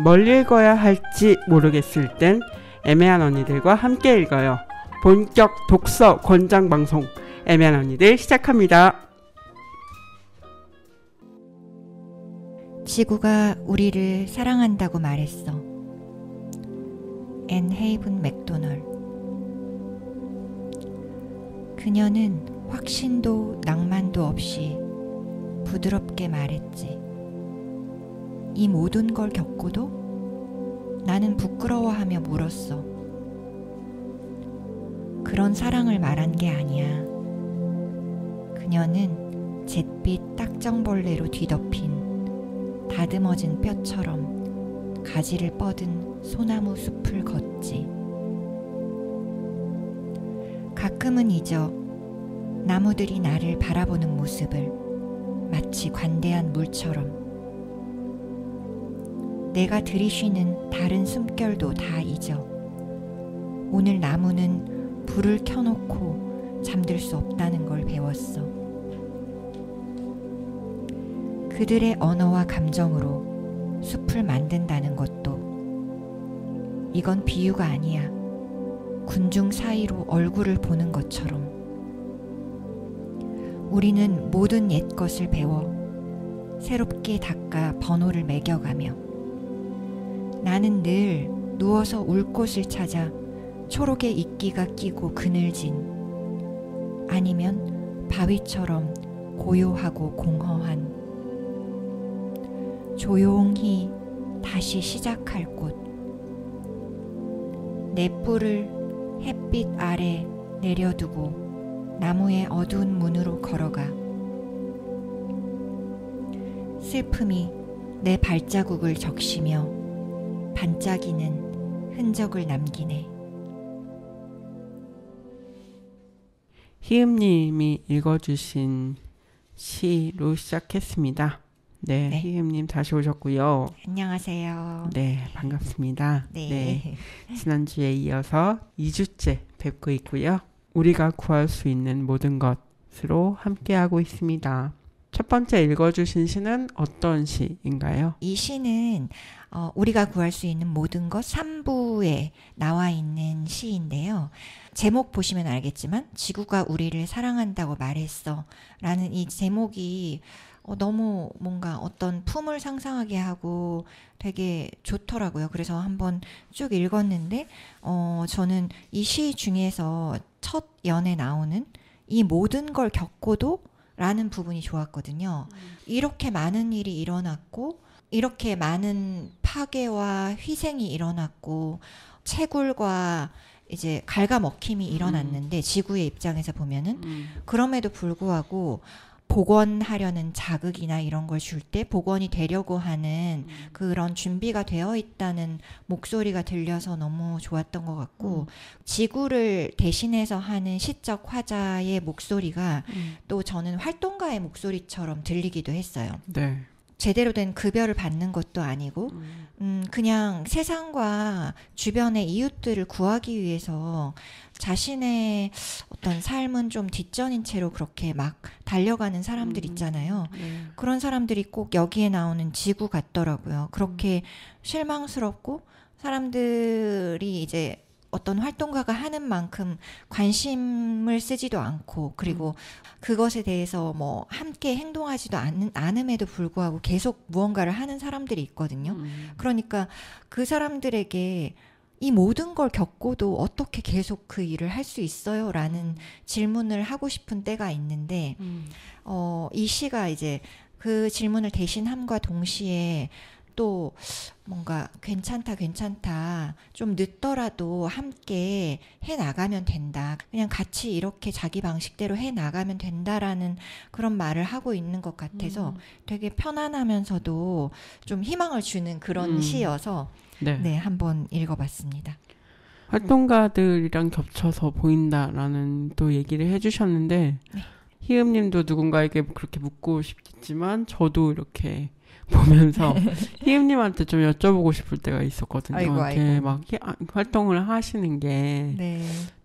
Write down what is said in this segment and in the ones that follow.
뭘 읽어야 할지 모르겠을 땐 애매한 언니들과 함께 읽어요. 본격 독서 권장 방송 애매한 언니들 시작합니다. 지구가 우리를 사랑한다고 말했어. 앤 헤이븐 맥도널. 그녀는 확신도 낭만도 없이 부드럽게 말했지. 이 모든 걸 겪고도 나는 부끄러워하며 물었어. 그런 사랑을 말한 게 아니야. 그녀는 잿빛 딱정벌레로 뒤덮인 다듬어진 뼈처럼 가지를 뻗은 소나무 숲을 걷지. 가끔은 잊어 나무들이 나를 바라보는 모습을 마치 관대한 물처럼. 내가 들이쉬는 다른 숨결도 다 잊어. 오늘 나무는 불을 켜놓고 잠들 수 없다는 걸 배웠어. 그들의 언어와 감정으로 숲을 만든다는 것도 이건 비유가 아니야. 군중 사이로 얼굴을 보는 것처럼. 우리는 모든 옛것을 배워 새롭게 닦아 번호를 매겨가며 나는 늘 누워서 울 곳을 찾아 초록의 이끼가 끼고 그늘진 아니면 바위처럼 고요하고 공허한 조용히 다시 시작할 곳. 내 뿔을 햇빛 아래 내려두고 나무의 어두운 문으로 걸어가. 슬픔이 내 발자국을 적시며 반짝이는 흔적을 남기네. 희음님이 읽어주신 시로 시작했습니다. 네, 네. 희음님 다시 오셨고요. 안녕하세요. 네, 반갑습니다. 네. 지난주에 이어서 2주째 뵙고 있고요. 우리가 구할 수 있는 모든 것으로 함께하고 있습니다. 첫 번째 읽어주신 시는 어떤 시인가요? 이 시는 우리가 구할 수 있는 모든 것 3부에 나와 있는 시인데요. 제목 보시면 알겠지만 지구가 우리를 사랑한다고 말했어 라는 이 제목이 너무 뭔가 어떤 품을 상상하게 하고 되게 좋더라고요. 그래서 한번 쭉 읽었는데 저는 이 시 중에서 첫 연에 나오는 이 모든 걸 겪고도 라는 부분이 좋았거든요. 이렇게 많은 일이 일어났고 이렇게 많은 파괴와 희생이 일어났고 채굴과 이제 갉아먹힘이 일어났는데 지구의 입장에서 보면은 그럼에도 불구하고 복원하려는 자극이나 이런 걸 줄 때 복원이 되려고 하는 그런 준비가 되어 있다는 목소리가 들려서 너무 좋았던 것 같고 지구를 대신해서 하는 시적 화자의 목소리가 또 저는 활동가의 목소리처럼 들리기도 했어요. 네. 제대로 된 급여를 받는 것도 아니고 그냥 세상과 주변의 이웃들을 구하기 위해서 자신의 어떤 삶은 좀 뒷전인 채로 그렇게 막 달려가는 사람들 있잖아요. 그런 사람들이 꼭 여기에 나오는 지구 같더라고요. 그렇게 실망스럽고 사람들이 이제 어떤 활동가가 하는 만큼 관심을 쓰지도 않고 그리고 그것에 대해서 뭐 함께 행동하지도 않음에도 불구하고 계속 무언가를 하는 사람들이 있거든요. 그러니까 그 사람들에게 이 모든 걸 겪고도 어떻게 계속 그 일을 할 수 있어요? 라는 질문을 하고 싶은 때가 있는데 이 시가 이제 그 질문을 대신함과 동시에 또 뭔가 괜찮다 좀 늦더라도 함께 해나가면 된다, 그냥 같이 이렇게 자기 방식대로 해나가면 된다라는 그런 말을 하고 있는 것 같아서 되게 편안하면서도 좀 희망을 주는 그런 시여서 네, 한번 읽어봤습니다. 활동가들이랑 겹쳐서 보인다라는 또 얘기를 해주셨는데 네. 희음님도 누군가에게 그렇게 묻고 싶겠지만 저도 이렇게 보면서 희음님한테 좀 여쭤보고 싶을 때가 있었거든요. 아이고. 이렇게 막 활동을 하시는 게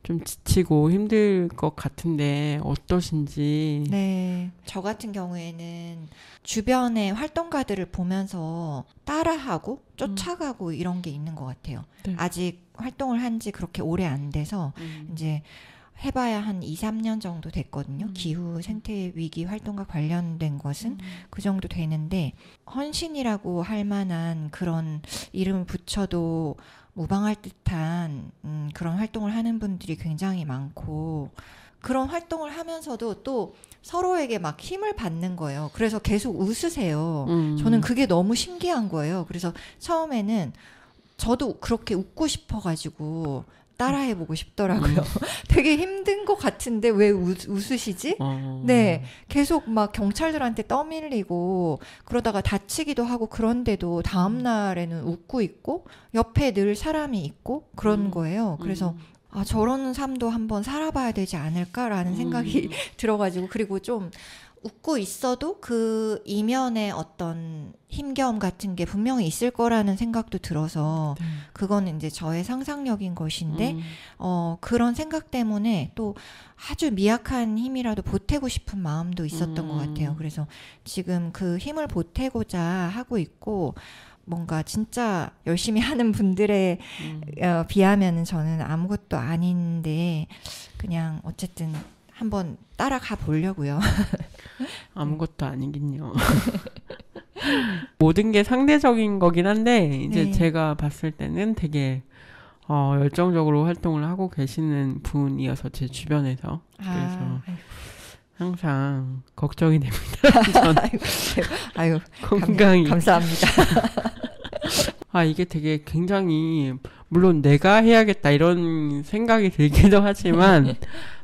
좀 지치고 힘들 것 같은데 어떠신지. 네, 저 같은 경우에는 주변의 활동가들을 보면서 따라하고 쫓아가고 이런 게 있는 것 같아요. 네. 아직 활동을 한 지 그렇게 오래 안 돼서 이제 해봐야 한 2, 3년 정도 됐거든요. 기후 생태 위기 활동과 관련된 것은 그 정도 되는데 헌신이라고 할 만한 그런 이름을 붙여도 무방할 듯한 그런 활동을 하는 분들이 굉장히 많고 그런 활동을 하면서도 또 서로에게 막 힘을 받는 거예요. 그래서 계속 웃으세요. 저는 그게 너무 신기한 거예요. 그래서 처음에는 저도 그렇게 웃고 싶어가지고 따라해보고 싶더라고요. 되게 힘든 것 같은데 왜 웃으시지? 네, 계속 막 경찰들한테 떠밀리고 그러다가 다치기도 하고 그런데도 다음 날에는 웃고 있고 옆에 늘 사람이 있고 그런 거예요. 그래서 아, 저런 삶도 한번 살아봐야 되지 않을까라는 생각이 들어가지고 그리고 좀 웃고 있어도 그 이면에 어떤 힘겨움 같은 게 분명히 있을 거라는 생각도 들어서 그거는 이제 저의 상상력인 것인데 그런 생각 때문에 또 아주 미약한 힘이라도 보태고 싶은 마음도 있었던 것 같아요. 그래서 지금 그 힘을 보태고자 하고 있고 뭔가 진짜 열심히 하는 분들에 비하면 저는 아무것도 아닌데 그냥 어쨌든 한번 따라가 보려고요. 아무것도 아니긴요. 모든 게 상대적인 거긴 한데 이제 네. 제가 봤을 때는 되게 열정적으로 활동을 하고 계시는 분이어서 제 주변에서 그래서 항상 걱정이 됩니다. 전 아유, 건강이. 감사합니다. 아, 이게 되게 굉장히 물론 내가 해야겠다 이런 생각이 들기도 하지만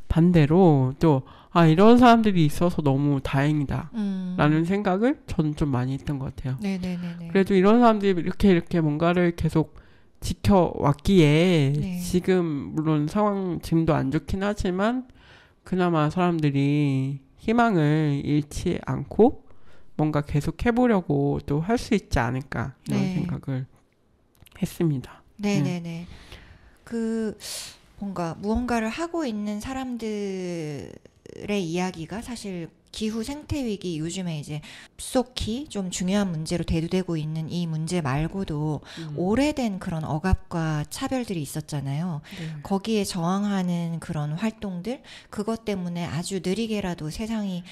반대로 또 이런 사람들이 있어서 너무 다행이다 라는 생각을 저는 좀 많이 했던 것 같아요. 네네네. 그래도 이런 사람들이 이렇게 뭔가를 계속 지켜왔기에 네. 지금 물론 상황 지금도 안 좋긴 하지만 그나마 사람들이 희망을 잃지 않고 뭔가 계속 해보려고 또 할 수 있지 않을까 이런 네. 생각을 했습니다. 네네네. 그 뭔가 무언가를 하고 있는 사람들의 이야기가 사실 기후 생태 위기 요즘에 이제 급속히 좀 중요한 문제로 대두되고 있는 이 문제 말고도 오래된 그런 억압과 차별들이 있었잖아요. 네. 거기에 저항하는 그런 활동들 그것 때문에 아주 느리게라도 세상이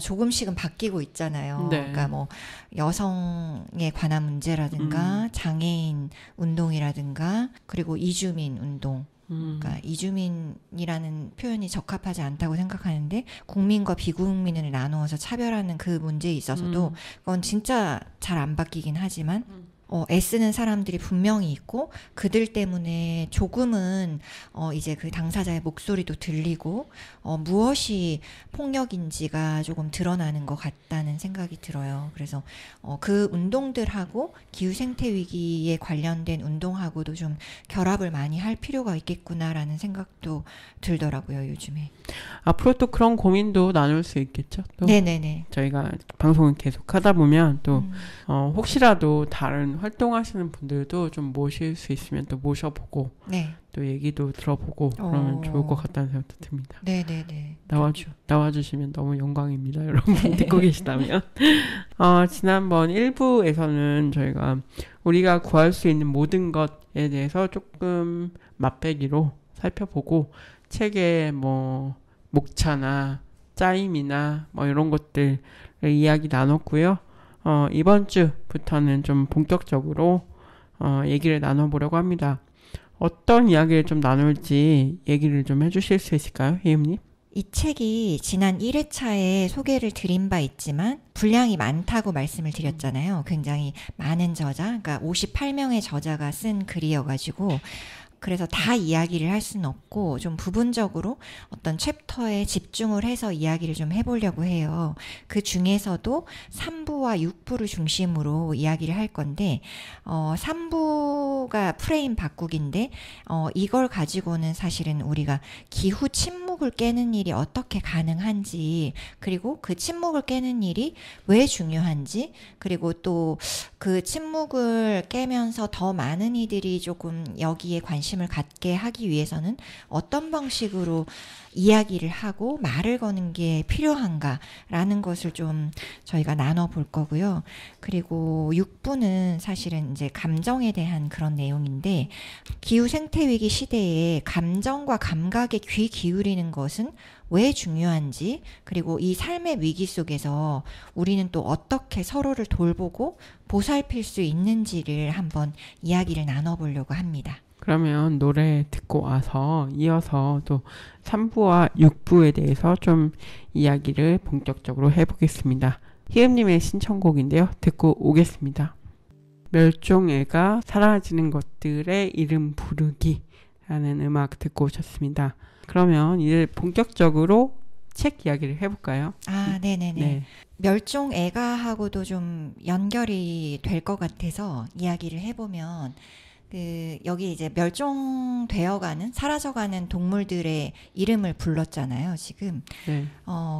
조금씩은 바뀌고 있잖아요. 네. 그러니까 뭐 여성에 관한 문제라든가 장애인 운동이라든가 그리고 이주민 운동 그러니까 이주민이라는 표현이 적합하지 않다고 생각하는데 국민과 비국민을 나누어서 차별하는 그 문제에 있어서도 그건 진짜 잘 안 바뀌긴 하지만 애쓰는 사람들이 분명히 있고 그들 때문에 조금은 이제 그 당사자의 목소리도 들리고 무엇이 폭력인지가 조금 드러나는 것 같다는 생각이 들어요. 그래서 그 운동들하고 기후 생태 위기에 관련된 운동하고도 좀 결합을 많이 할 필요가 있겠구나라는 생각도 들더라고요, 요즘에. 앞으로 또 그런 고민도 나눌 수 있겠죠. 또 네네네. 저희가 방송을 계속 하다 보면 또 혹시라도 다른 활동하시는 분들도 좀 모실 수 있으면 또 모셔보고 네. 또 얘기도 들어보고 그러면 좋을 것 같다는 생각도 듭니다. 네네네. 나와주시면 너무 영광입니다. 여러분 듣고 계시다면. 지난번 1부에서는 저희가 우리가 구할 수 있는 모든 것에 대해서 조금 맛배기로 살펴보고 책의 뭐 목차나 짜임이나 뭐 이런 것들 이야기 나눴고요. 이번 주부터는 좀 본격적으로 얘기를 나눠보려고 합니다. 어떤 이야기를 좀 나눌지 얘기를 좀 해주실 수 있을까요, 혜임님? 이 책이 지난 1회차에 소개를 드린 바 있지만 분량이 많다고 말씀을 드렸잖아요. 굉장히 많은 저자, 그러니까 58명의 저자가 쓴 글이어가지고 그래서 다 이야기를 할 수는 없고 좀 부분적으로 어떤 챕터에 집중을 해서 이야기를 좀 해보려고 해요. 그 중에서도 3부와 6부를 중심으로 이야기를 할 건데 3부가 프레임 바꾸기인데 이걸 가지고는 사실은 우리가 기후 침묵을 깨는 일이 어떻게 가능한지 그리고 그 침묵을 깨는 일이 왜 중요한지 그리고 또 그 침묵을 깨면서 더 많은 이들이 조금 여기에 관심을 갖게 하기 위해서는 어떤 방식으로 이야기를 하고 말을 거는 게 필요한가라는 것을 좀 저희가 나눠볼 거고요. 그리고 6부는 사실은 이제 감정에 대한 그런 내용인데, 기후 생태 위기 시대에 감정과 감각에 귀 기울이는 것은 왜 중요한지, 그리고 이 삶의 위기 속에서 우리는 또 어떻게 서로를 돌보고 보살필 수 있는지를 한번 이야기를 나눠보려고 합니다. 그러면 노래 듣고 와서 이어서 또 3부와 6부에 대해서 좀 이야기를 본격적으로 해보겠습니다. 희음님의 신청곡인데요. 듣고 오겠습니다. 멸종애가 사라지는 것들의 이름 부르기라는 음악 듣고 오셨습니다. 그러면 이제 본격적으로 책 이야기를 해볼까요? 아, 네네네. 네. 멸종애가하고도 좀 연결이 될 것 같아서 이야기를 해보면, 여기 이제 멸종되어가는, 사라져가는 동물들의 이름을 불렀잖아요, 지금. 네.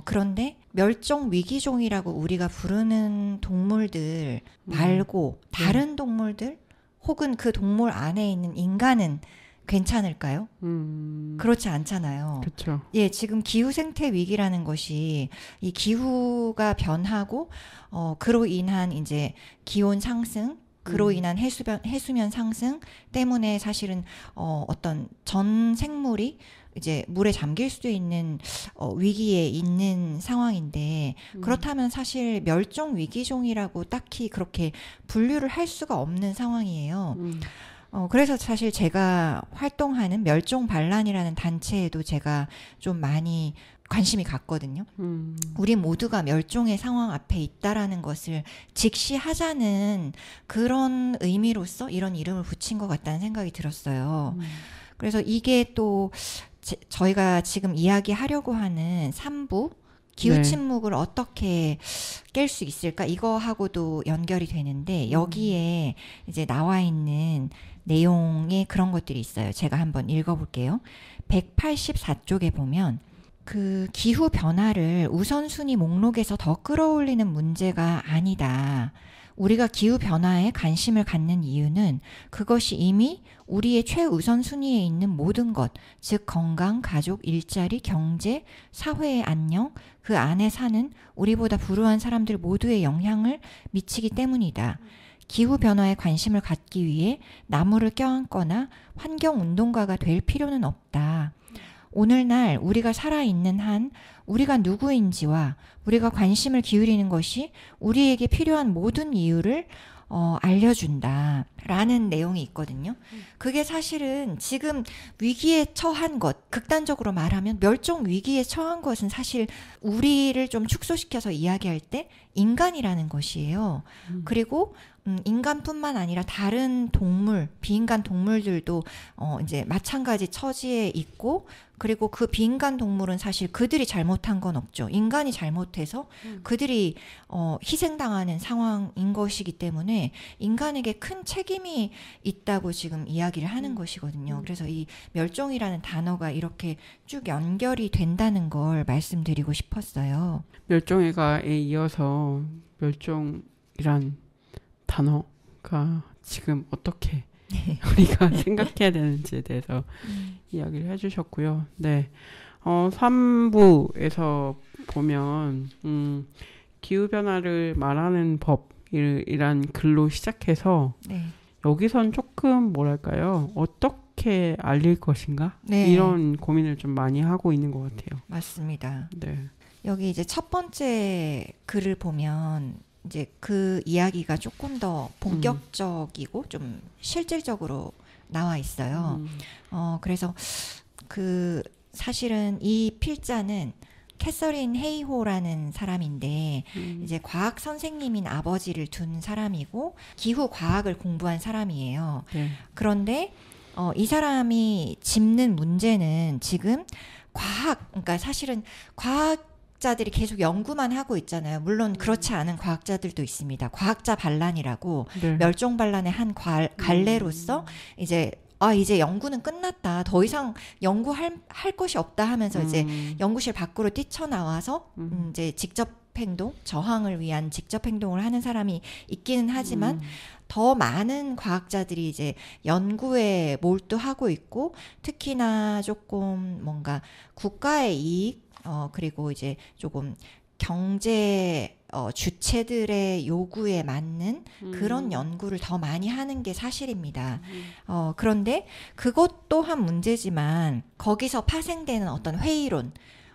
그런데 멸종 위기종이라고 우리가 부르는 동물들 말고 다른 동물들 혹은 그 동물 안에 있는 인간은 괜찮을까요? 그렇지 않잖아요. 그렇죠. 예, 지금 기후 생태 위기라는 것이 이 기후가 변하고 그로 인한 이제 기온 상승, 그로 인한 해수면 상승 때문에 사실은 어떤 전 생물이 이제 물에 잠길 수도 있는 위기에 있는 상황인데, 그렇다면 사실 멸종 위기종이라고 딱히 그렇게 분류를 할 수가 없는 상황이에요. 그래서 사실 제가 활동하는 멸종반란이라는 단체에도 제가 좀 많이 관심이 갔거든요. 우리 모두가 멸종의 상황 앞에 있다라는 것을 직시하자는 그런 의미로서 이런 이름을 붙인 것 같다는 생각이 들었어요. 그래서 이게 또 저희가 지금 이야기하려고 하는 3부 기후 침묵을 어떻게 깰 수 있을까, 이거하고도 연결이 되는데, 여기에 이제 나와 있는 내용에 그런 것들이 있어요. 제가 한번 읽어볼게요. 184쪽에 보면 그 기후 변화를 우선순위 목록에서 더 끌어올리는 문제가 아니다. 우리가 기후 변화에 관심을 갖는 이유는 그것이 이미 우리의 최우선순위에 있는 모든 것, 즉 건강, 가족, 일자리, 경제, 사회의 안녕, 그 안에 사는 우리보다 불우한 사람들 모두에 영향을 미치기 때문이다. 기후 변화에 관심을 갖기 위해 나무를 껴안거나 환경운동가가 될 필요는 없다. 오늘날 우리가 살아있는 한 우리가 누구인지와 우리가 관심을 기울이는 것이 우리에게 필요한 모든 이유를 알려준다 라는 내용이 있거든요. 그게 사실은 지금 위기에 처한 것, 극단적으로 말하면 멸종 위기에 처한 것은 사실 우리를 좀 축소시켜서 이야기할 때 인간이라는 것이에요. 그리고 인간뿐만 아니라 다른 동물, 비인간 동물들도 이제 마찬가지 처지에 있고, 그리고 그 비인간 동물은 사실 그들이 잘못한 건 없죠. 인간이 잘못해서 그들이 희생당하는 상황인 것이기 때문에 인간에게 큰 책임이 있다고 지금 이야기를 하는 것이거든요. 그래서 이 멸종이라는 단어가 이렇게 쭉 연결이 된다는 걸 말씀드리고 싶었어요. 멸종애가에 이어서 멸종이란 단어가 지금 어떻게 우리가 생각해야 되는지에 대해서 이야기를 해주셨고요. 네, 3부에서 보면 기후변화를 말하는 법이란 글로 시작해서 여기선 조금 뭐랄까요, 어떻게 알릴 것인가, 이런 고민을 좀 많이 하고 있는 것 같아요. 맞습니다. 네. 여기 이제 첫 번째 글을 보면 이제 그 이야기가 조금 더 본격적이고 좀 실질적으로 나와 있어요. 그래서 그 사실은 이 필자는 캐서린 헤이호라는 사람인데 이제 과학 선생님인 아버지를 둔 사람이고 기후 과학을 공부한 사람이에요. 그런데 이 사람이 짚는 문제는 지금 그러니까 사실은 과학자들이 계속 연구만 하고 있잖아요. 물론 그렇지 않은 과학자들도 있습니다. 과학자 반란이라고 멸종 반란의 한 갈래로서 이제 이제 연구는 끝났다. 더 이상 연구할 것이 없다 하면서 이제 연구실 밖으로 뛰쳐나와서 이제 직접 행동, 저항을 위한 직접 행동을 하는 사람이 있기는 하지만 더 많은 과학자들이 이제 연구에 몰두하고 있고 특히나 조금 뭔가 국가의 이익 그리고 이제 조금 경제 주체들의 요구에 맞는 그런 연구를 더 많이 하는 게 사실입니다. 그런데 그것 또한 문제지만 거기서 파생되는 어떤 회의론,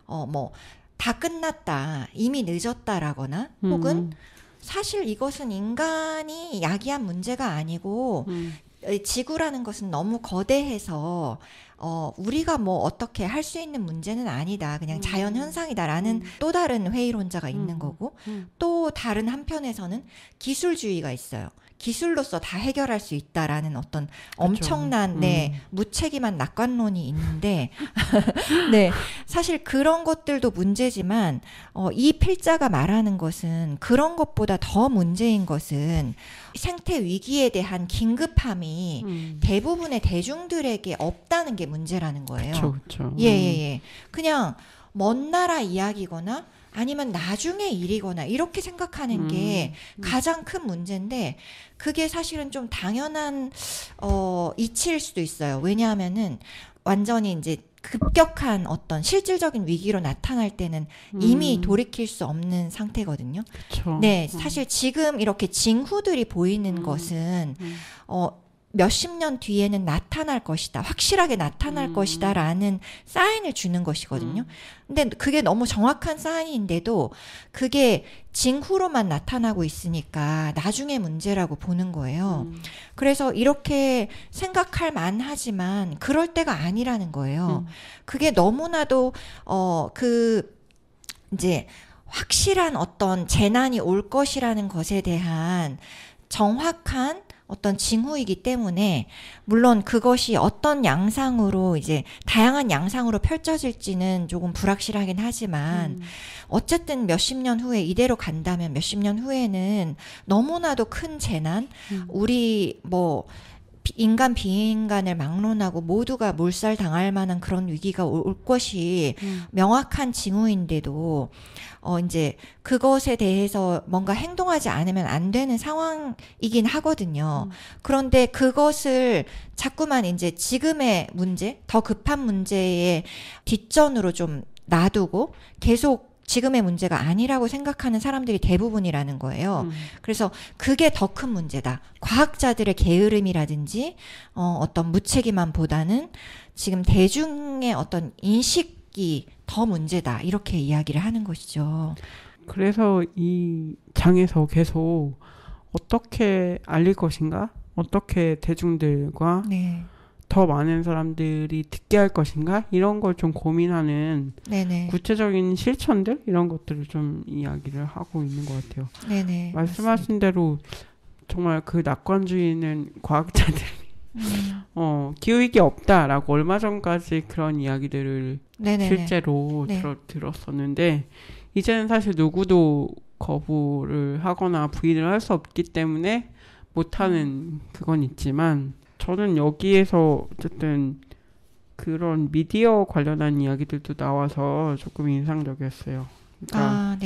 뭐 다 끝났다, 이미 늦었다라거나 혹은 사실 이것은 인간이 야기한 문제가 아니고 지구라는 것은 너무 거대해서 우리가 뭐 어떻게 할 수 있는 문제는 아니다. 그냥 자연 현상이다라는 또 다른 회의론자가 있는 거고 또 다른 한편에서는 기술주의가 있어요. 기술로서 다 해결할 수 있다라는 어떤 엄청난 무책임한 낙관론이 있는데 네, 사실 그런 것들도 문제지만 이 필자가 말하는 것은 그런 것보다 더 문제인 것은 생태 위기에 대한 긴급함이 대부분의 대중들에게 없다는 게 문제라는 거예요. 그렇죠. 예. 그냥 먼 나라 이야기거나 아니면 나중의 일이거나 이렇게 생각하는 게 가장 큰 문제인데 그게 사실은 좀 당연한 이치일 수도 있어요. 왜냐하면은 완전히 이제 급격한 어떤 실질적인 위기로 나타날 때는 이미 돌이킬 수 없는 상태거든요. 그쵸. 네, 사실 지금 이렇게 징후들이 보이는 것은 몇십 년 뒤에는 나타날 것이다. 확실하게 나타날 것이다. 라는 사인을 주는 것이거든요. 근데 그게 너무 정확한 사인인데도 그게 징후로만 나타나고 있으니까 나중에 문제라고 보는 거예요. 그래서 이렇게 생각할 만하지만 그럴 때가 아니라는 거예요. 그게 너무나도 이제 확실한 어떤 재난이 올 것이라는 것에 대한 정확한 어떤 징후이기 때문에 물론 그것이 어떤 양상으로 이제 다양한 양상으로 펼쳐질지는 조금 불확실하긴 하지만 어쨌든 몇십 년 후에 이대로 간다면 몇십 년 후에는 너무나도 큰 재난 우리 뭐 인간 비인간을 막론하고 모두가 몰살당할 만한 그런 위기가 올 것이 명확한 징후인데도 이제 그것에 대해서 뭔가 행동하지 않으면 안 되는 상황이긴 하거든요. 그런데 그것을 자꾸만 이제 지금의 문제, 더 급한 문제의 뒷전으로 좀 놔두고 계속 지금의 문제가 아니라고 생각하는 사람들이 대부분이라는 거예요. 그래서 그게 더 큰 문제다. 과학자들의 게으름이라든지 어떤 무책임함보다는 지금 대중의 어떤 인식이 더 문제다. 이렇게 이야기를 하는 것이죠. 그래서 이 장에서 계속 어떻게 알릴 것인가? 어떻게 대중들과 더 많은 사람들이 듣게 할 것인가? 이런 걸 좀 고민하는 구체적인 실천들? 이런 것들을 좀 이야기를 하고 있는 것 같아요. 말씀하신 대로 정말 그 낙관주의는 과학자들이 기후위기 없다라고 얼마 전까지 그런 이야기들을 실제로 들었었는데 이제는 사실 누구도 거부를 하거나 부인을 할 수 없기 때문에 못하는 그건 있지만 저는 여기에서 어쨌든 그런 미디어 관련한 이야기들도 나와서 조금 인상적이었어요. 그러니까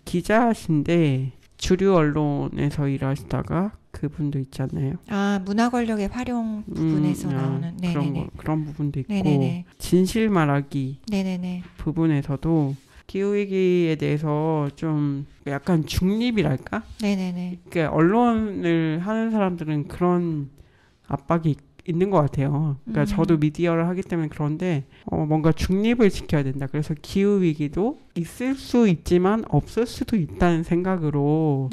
기자신데 주류 언론에서 일하시다가 그분도 있잖아요. 문화 권력의 활용 부분에서 나오는 그런 부분도 있고 진실 말하기 부분에서도 기후위기에 대해서 좀 약간 중립이랄까? 그러니까 언론을 하는 사람들은 그런 압박이 있는 것 같아요. 그러니까 저도 미디어를 하기 때문에 그런데 뭔가 중립을 지켜야 된다. 그래서 기후위기도 있을 수 있지만 없을 수도 있다는 생각으로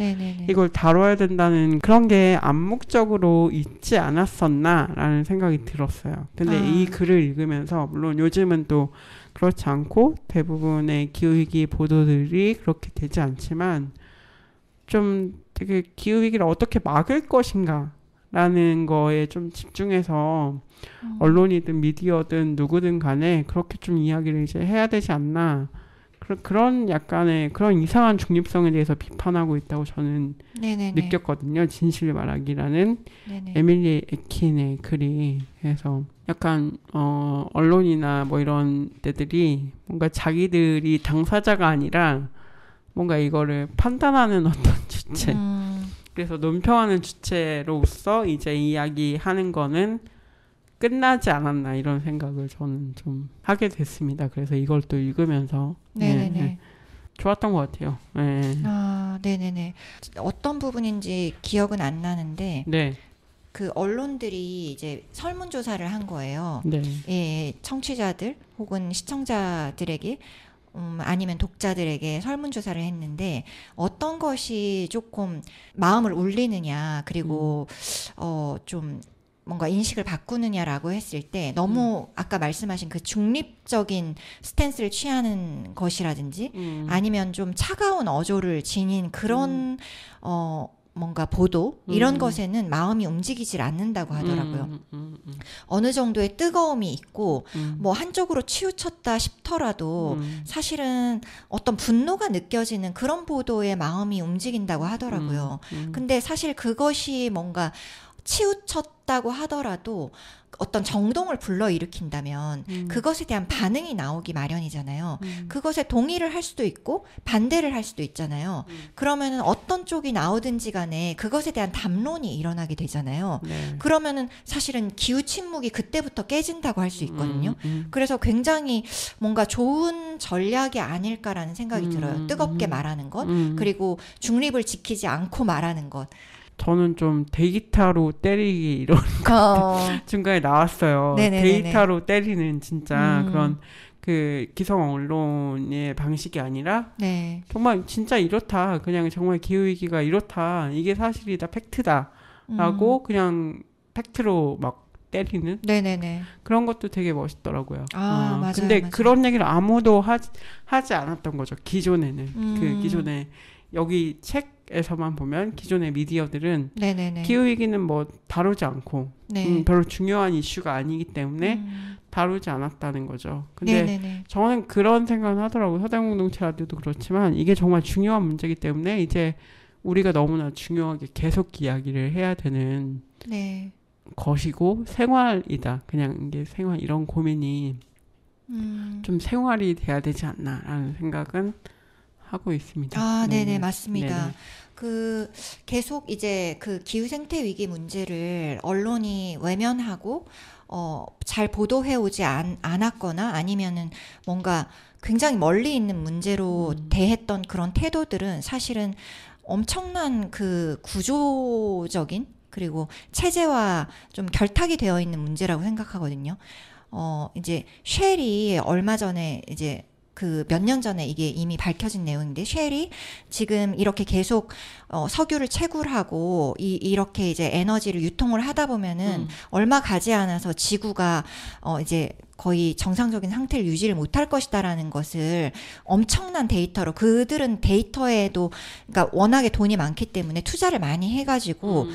이걸 다뤄야 된다는 그런 게 암묵적으로 있지 않았었나라는 생각이 들었어요. 근데 이 글을 읽으면서 물론 요즘은 또 그렇지 않고 대부분의 기후위기 보도들이 그렇게 되지 않지만 좀 되게 기후위기를 어떻게 막을 것인가 라는 거에 좀 집중해서 언론이든 미디어든 누구든 간에 그렇게 좀 이야기를 이제 해야 되지 않나 그런 약간의 그런 이상한 중립성에 대해서 비판하고 있다고 저는 느꼈거든요. 진실 말하기라는 에밀리 애킨의 글이. 그래서 약간 언론이나 뭐 이런 데들이 뭔가 자기들이 당사자가 아니라 뭔가 이거를 판단하는 어떤 주체. 그래서 논평하는 주체로서 이제 이야기하는 거는 끝나지 않았나 이런 생각을 저는 좀 하게 됐습니다. 그래서 이걸 또 읽으면서 네네네. 좋았던 것 같아요. 네. 아, 네네네. 어떤 부분인지 기억은 안 나는데 네. 그 언론들이 이제 설문조사를 한 거예요. 네. 예, 청취자들 혹은 시청자들에게 아니면 독자들에게 설문조사를 했는데 어떤 것이 조금 마음을 울리느냐 그리고 좀 뭔가 인식을 바꾸느냐라고 했을 때 너무 아까 말씀하신 그 중립적인 스탠스를 취하는 것이라든지 아니면 좀 차가운 어조를 지닌 그런 뭔가 보도 이런 것에는 마음이 움직이질 않는다고 하더라고요. 어느 정도의 뜨거움이 있고 뭐 한쪽으로 치우쳤다 싶더라도 사실은 어떤 분노가 느껴지는 그런 보도에 마음이 움직인다고 하더라고요. 근데 사실 그것이 뭔가 치우쳤다고 하더라도 어떤 정동을 불러일으킨다면 그것에 대한 반응이 나오기 마련이잖아요. 그것에 동의를 할 수도 있고 반대를 할 수도 있잖아요. 그러면은 어떤 쪽이 나오든지 간에 그것에 대한 담론이 일어나게 되잖아요. 네. 그러면은 사실은 기후 침묵이 그때부터 깨진다고 할 수 있거든요. 그래서 굉장히 뭔가 좋은 전략이 아닐까라는 생각이 들어요. 뜨겁게 말하는 것, 그리고 중립을 지키지 않고 말하는 것. 저는 좀 데이터로 때리기 이런 중간에 나왔어요. 네네네네. 데이터로 때리는 진짜 그런 그 기성 언론의 방식이 아니라 네. 정말 진짜 이렇다. 그냥 정말 기후위기가 이렇다. 이게 사실이다. 팩트다. 라고 그냥 팩트로 막 때리는 네네네. 그런 것도 되게 멋있더라고요. 아, 맞아요. 근데 맞아요. 그런 얘기를 아무도 하지 않았던 거죠. 기존에는. 그 기존에 여기 책에서만 보면 기존의 미디어들은 네네네. 기후위기는 뭐 다루지 않고 네. 별로 중요한 이슈가 아니기 때문에 다루지 않았다는 거죠. 근데 네네네. 저는 그런 생각을 하더라고요. 서대공동체 라디오도 그렇지만 이게 정말 중요한 문제이기 때문에 이제 우리가 너무나 중요하게 계속 이야기를 해야 되는 네. 것이고 생활이다. 그냥 이게 생활 이런 고민이 좀 생활이 돼야 되지 않나라는 생각은 하고 있습니다. 아, 네네, 네네. 맞습니다. 네네. 그 계속 이제 그 기후 생태 위기 문제를 언론이 외면하고 잘 보도해 오지 않았거나 아니면은 뭔가 굉장히 멀리 있는 문제로 대했던 그런 태도들은 사실은 엄청난 그 구조적인 그리고 체제와 좀 결탁이 되어 있는 문제라고 생각하거든요. 이제 쉘이 얼마 전에 이제 그 몇 년 전에 이게 이미 밝혀진 내용인데 쉘이 지금 이렇게 계속 석유를 채굴하고 이렇게 이제 에너지를 유통을 하다 보면은 얼마 가지 않아서 지구가 이제 거의 정상적인 상태를 유지를 못할 것이다라는 것을 엄청난 데이터로 그들은 데이터에도 그러니까 워낙에 돈이 많기 때문에 투자를 많이 해가지고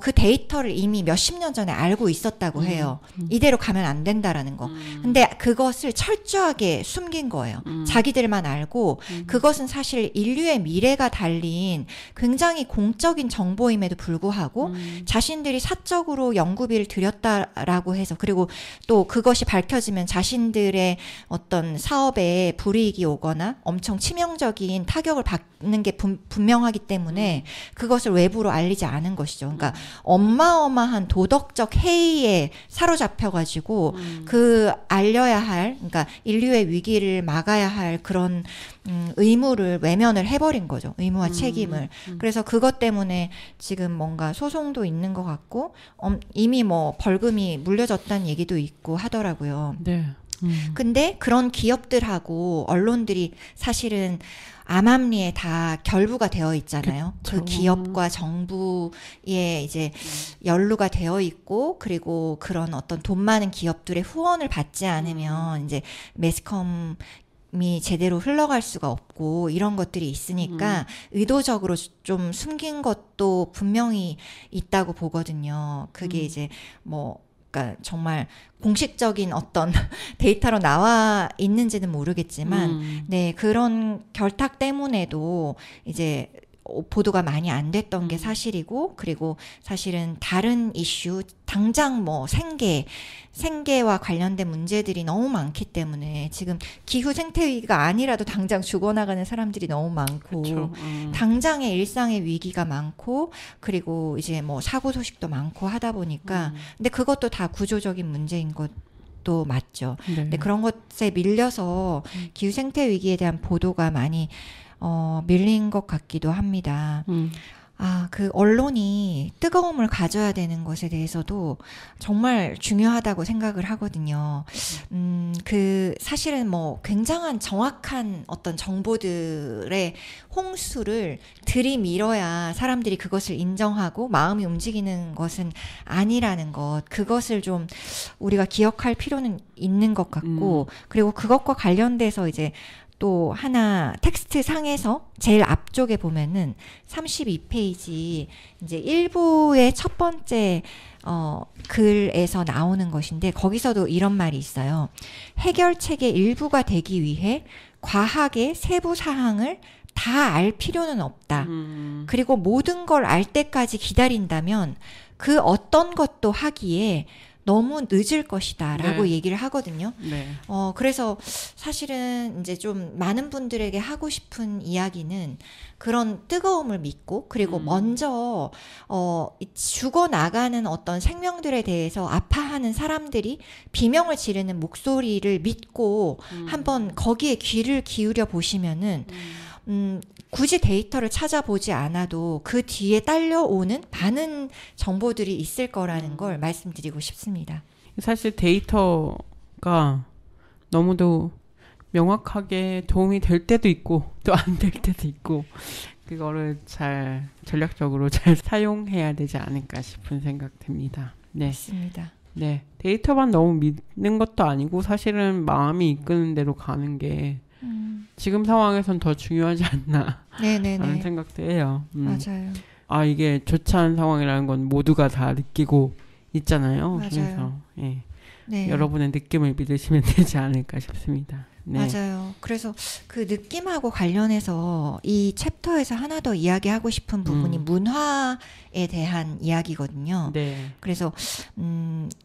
그 데이터를 이미 몇십 년 전에 알고 있었다고 해요. 이대로 가면 안 된다라는 거. 근데 그것을 철저하게 숨긴 거예요. 자기들만 알고 그것은 사실 인류의 미래가 달린 굉장히 공적인 정보임에도 불구하고 자신들이 사적으로 연구비를 들였다라고 해서 그리고 또 그것이 밝혀지면 자신들의 어떤 사업에 불이익이 오거나 엄청 치명적인 타격을 받는 게 분명하기 때문에 그것을 외부로 알리지 않은 것이죠. 그러니까 어마어마한 도덕적 해이에 사로잡혀가지고 그 알려야 할 그러니까 인류의 위기를 막아야 할 그런 의무를 외면을 해버린 거죠. 의무와 책임을. 그래서 그것 때문에 지금 뭔가 소송도 있는 것 같고 이미 뭐 벌금이 물려졌다는 얘기도 있고 하더라고요. 네. 근데 그런 기업들하고 언론들이 사실은 암암리에 다 결부가 되어 있잖아요. 그쵸. 그 기업과 정부에 이제 연루가 되어 있고 그리고 그런 어떤 돈 많은 기업들의 후원을 받지 않으면 이제 매스컴 이 제대로 흘러갈 수가 없고 이런 것들이 있으니까 의도적으로 좀 숨긴 것도 분명히 있다고 보거든요. 그게 이제 뭐 그러니까 정말 공식적인 어떤 데이터로 나와 있는지는 모르겠지만 네, 그런 결탁 때문에도 이제 보도가 많이 안 됐던 게 사실이고 그리고 사실은 다른 이슈 당장 뭐 생계와 관련된 문제들이 너무 많기 때문에 지금 기후 생태 위기가 아니라도 당장 죽어나가는 사람들이 너무 많고 당장의 일상의 위기가 많고 그리고 이제 뭐 사고 소식도 많고 하다 보니까 근데 그것도 다 구조적인 문제인 것도 맞죠. 네. 근데 그런 것에 밀려서 기후 생태 위기에 대한 보도가 많이 밀린 것 같기도 합니다. 그 언론이 뜨거움을 가져야 되는 것에 대해서도 정말 중요하다고 생각을 하거든요. 사실은 뭐 굉장한 정확한 어떤 정보들의 홍수를 들이밀어야 사람들이 그것을 인정하고 마음이 움직이는 것은 아니라는 것, 그것을 좀 우리가 기억할 필요는 있는 것 같고, 그리고 그것과 관련돼서 이제 또 하나 텍스트 상에서 제일 앞쪽에 보면은 32페이지 이제 1부의 첫 번째 글에서 나오는 것인데 거기서도 이런 말이 있어요. 해결책의 일부가 되기 위해 과학의 세부 사항을 다 알 필요는 없다. 그리고 모든 걸 알 때까지 기다린다면 그 어떤 것도 하기에 너무 늦을 것이다 라고 네. 얘기를 하거든요. 네. 그래서 사실은 이제 좀 많은 분들에게 하고 싶은 이야기는 그런 뜨거움을 믿고 그리고 먼저 죽어나가는 어떤 생명들에 대해서 아파하는 사람들이 비명을 지르는 목소리를 믿고 한번 거기에 귀를 기울여 보시면은 굳이 데이터를 찾아보지 않아도 그 뒤에 딸려오는 많은 정보들이 있을 거라는 걸 말씀드리고 싶습니다. 사실 데이터가 너무도 명확하게 도움이 될 때도 있고 또 안 될 때도 있고 그거를 잘 전략적으로 잘 사용해야 되지 않을까 싶은 생각 듭니다. 네. 맞습니다. 네. 데이터만 너무 믿는 것도 아니고 사실은 마음이 이끄는 대로 가는 게 지금 상황에선 더 중요하지 않나 하는 생각도 해요. 맞아요. 이게 좋지 않은 상황이라는 건 모두가 다 느끼고 있잖아요. 맞아요. 그래서 여러분의 느낌을 믿으시면 되지 않을까 싶습니다. 네. 맞아요. 그래서 그 느낌하고 관련해서 이 챕터에서 하나 더 이야기하고 싶은 부분이 문화에 대한 이야기거든요. 네. 그래서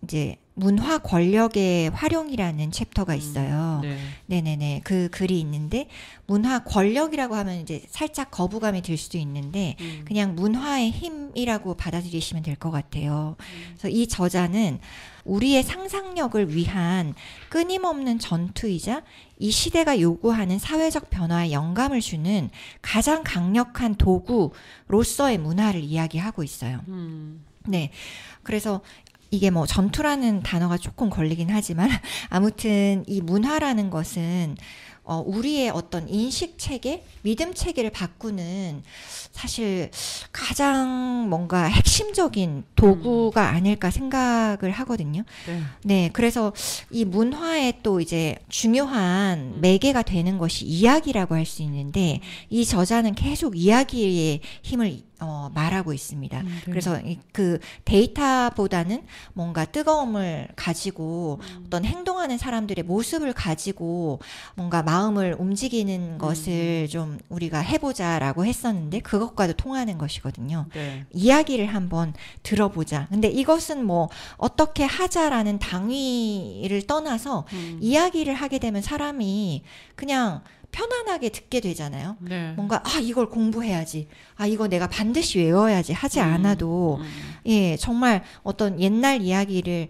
이제 문화 권력의 활용이라는 챕터가 있어요. 네. 네네네. 그 글이 있는데 문화 권력이라고 하면 이제 살짝 거부감이 들 수도 있는데 그냥 문화의 힘이라고 받아들이시면 될 것 같아요. 그래서 이 저자는 우리의 상상력을 위한 끊임없는 전투이자 이 시대가 요구하는 사회적 변화에 영감을 주는 가장 강력한 도구로서의 문화를 이야기하고 있어요. 네. 그래서 이게 뭐 전투라는 단어가 조금 걸리긴 하지만 아무튼 이 문화라는 것은 우리의 어떤 인식 체계, 믿음 체계를 바꾸는 사실 가장 뭔가 핵심적인 도구가 아닐까 생각을 하거든요. 네, 그래서 이 문화의 또 이제 중요한 매개가 되는 것이 이야기라고 할 수 있는데 이 저자는 계속 이야기의 힘을 말하고 있습니다. 그래서 그 데이터보다는 뭔가 뜨거움을 가지고 어떤 행동하는 사람들의 모습을 가지고 뭔가 마음을 움직이는 것을 좀 우리가 해보자라고 했었는데 그것과도 통하는 것이거든요. 네. 이야기를 한번 들어보자. 근데 이것은 뭐 어떻게 하자라는 당위를 떠나서 이야기를 하게 되면 사람이 그냥 편안하게 듣게 되잖아요. 네. 뭔가 이걸 공부해야지. 이거 내가 반드시 외워야지 하지 않아도 예, 정말 어떤 옛날 이야기를